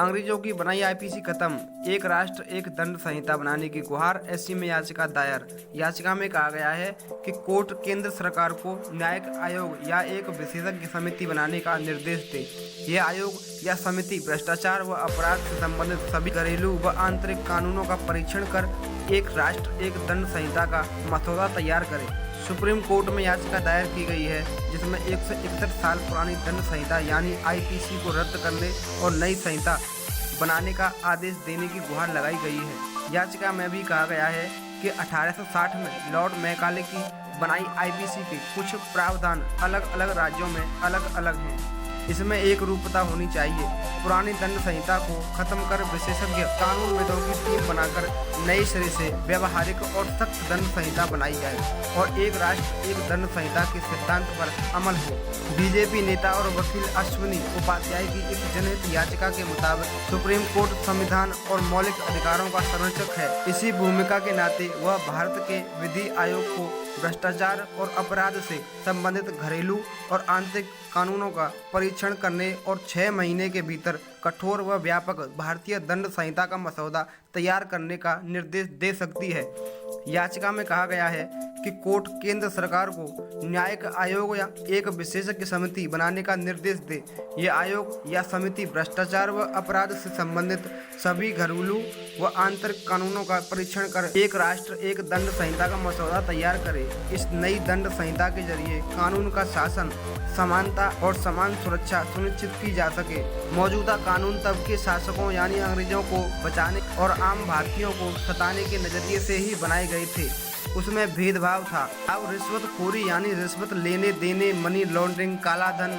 अंग्रेजों की बनाई आईपीसी खत्म, एक राष्ट्र एक दंड संहिता बनाने की गुहार। एससी में याचिका दायर। याचिका में कहा गया है कि कोर्ट केंद्र सरकार को न्यायिक आयोग या एक विशेषज्ञ समिति बनाने का निर्देश दे। यह आयोग या समिति भ्रष्टाचार व अपराध से संबंधित सभी घरेलू व आंतरिक कानूनों का परीक्षण कर एक राष्ट्र एक दंड संहिता का मसौदा तैयार करे। सुप्रीम कोर्ट में याचिका दायर की गई है, जिसमें 161 साल पुरानी दंड संहिता यानी आईपीसी को रद्द करने और नई संहिता बनाने का आदेश देने की गुहार लगाई गई है। याचिका में भी कहा गया है कि 1860 में लॉर्ड मैकाले की बनाई आईपीसी के कुछ प्रावधान अलग अलग राज्यों में अलग अलग हैं। इसमें एक रूपता होनी चाहिए। पुरानी दंड संहिता को खत्म कर विशेषज्ञ कानूनविदों की टीम बनाकर नए सिरे से व्यवहारिक और सख्त दंड संहिता बनाई जाए और एक राष्ट्र एक दंड संहिता के सिद्धांत पर अमल हो। बीजेपी नेता और वकील अश्विनी उपाध्याय की इस जनहित याचिका के मुताबिक सुप्रीम कोर्ट संविधान और मौलिक अधिकारों का संरक्षक है। इसी भूमिका के नाते वह भारत के विधि आयोग को भ्रष्टाचार और अपराध से संबंधित घरेलू और आंतरिक कानूनों का परीक्षण करने और 6 महीने के भीतर कठोर व व्यापक भारतीय दंड संहिता का मसौदा तैयार करने का निर्देश दे सकती है। याचिका में कहा गया है कि कोर्ट केंद्र सरकार को न्यायिक आयोग या एक विशेषज्ञ समिति बनाने का निर्देश दे। ये आयोग या समिति भ्रष्टाचार व अपराध से संबंधित सभी घरेलू व आंतरिक कानूनों का परीक्षण कर एक राष्ट्र एक दंड संहिता का मसौदा तैयार करे। इस नई दंड संहिता के जरिए कानून का शासन, समानता और समान सुरक्षा सुनिश्चित की जा सके। मौजूदा कानून तब के शासकों यानी अंग्रेजों को बचाने और आम भारतीयों को सताने के नजरिए से ही बनाए गए थे। उसमें भेदभाव था। अब रिश्वतखोरी यानी रिश्वत लेने देने, मनी लॉन्ड्रिंग, काला धन,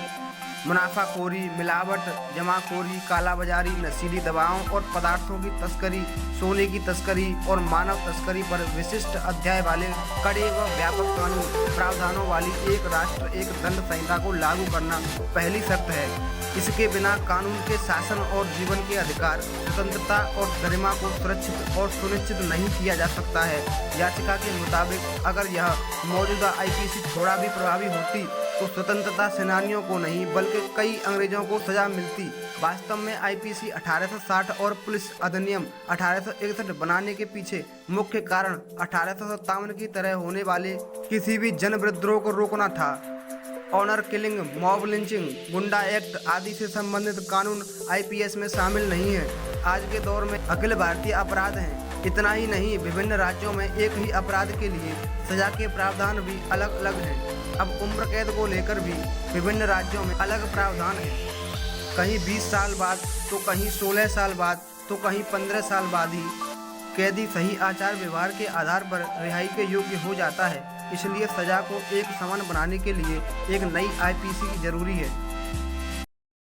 मुनाफाखोरी, मिलावट, जमाखोरी, कालाबाजारी, नशीली दवाओं और पदार्थों की तस्करी, सोने की तस्करी और मानव तस्करी पर विशिष्ट अध्याय वाले कड़े व व्यापक कानून प्रावधानों वाली एक राष्ट्र एक दंड संहिता को लागू करना पहली शर्त है। इसके बिना कानून के शासन और जीवन के अधिकार, स्वतंत्रता और गरिमा को सुरक्षित और सुनिश्चित नहीं किया जा सकता है। याचिका के मुताबिक अगर यह मौजूदा आईपीसी थोड़ा भी प्रभावी होती तो स्वतंत्रता सेनानियों को नहीं बल्कि कई अंग्रेजों को सजा मिलती। वास्तव में आईपीसी 1860 और पुलिस अधिनियम 1861 बनाने के पीछे मुख्य कारण 1857 की तरह होने वाले किसी भी जन विद्रोह को रोकना था। ऑनर किलिंग, मॉब लिंचिंग, गुंडा एक्ट आदि से संबंधित कानून आईपीएस में शामिल नहीं है। आज के दौर में अखिल भारतीय अपराध हैं। इतना ही नहीं, विभिन्न राज्यों में एक ही अपराध के लिए सजा के प्रावधान भी अलग अलग हैं। अब उम्र कैद को लेकर भी विभिन्न राज्यों में अलग प्रावधान हैं। कहीं 20 साल बाद तो कहीं 16 साल बाद तो कहीं 15 साल बाद ही कैदी सही आचार व्यवहार के आधार पर रिहाई के योग्य हो जाता है। इसलिए सजा को एक समान बनाने के लिए एक नई आईपीसी की जरूरी है।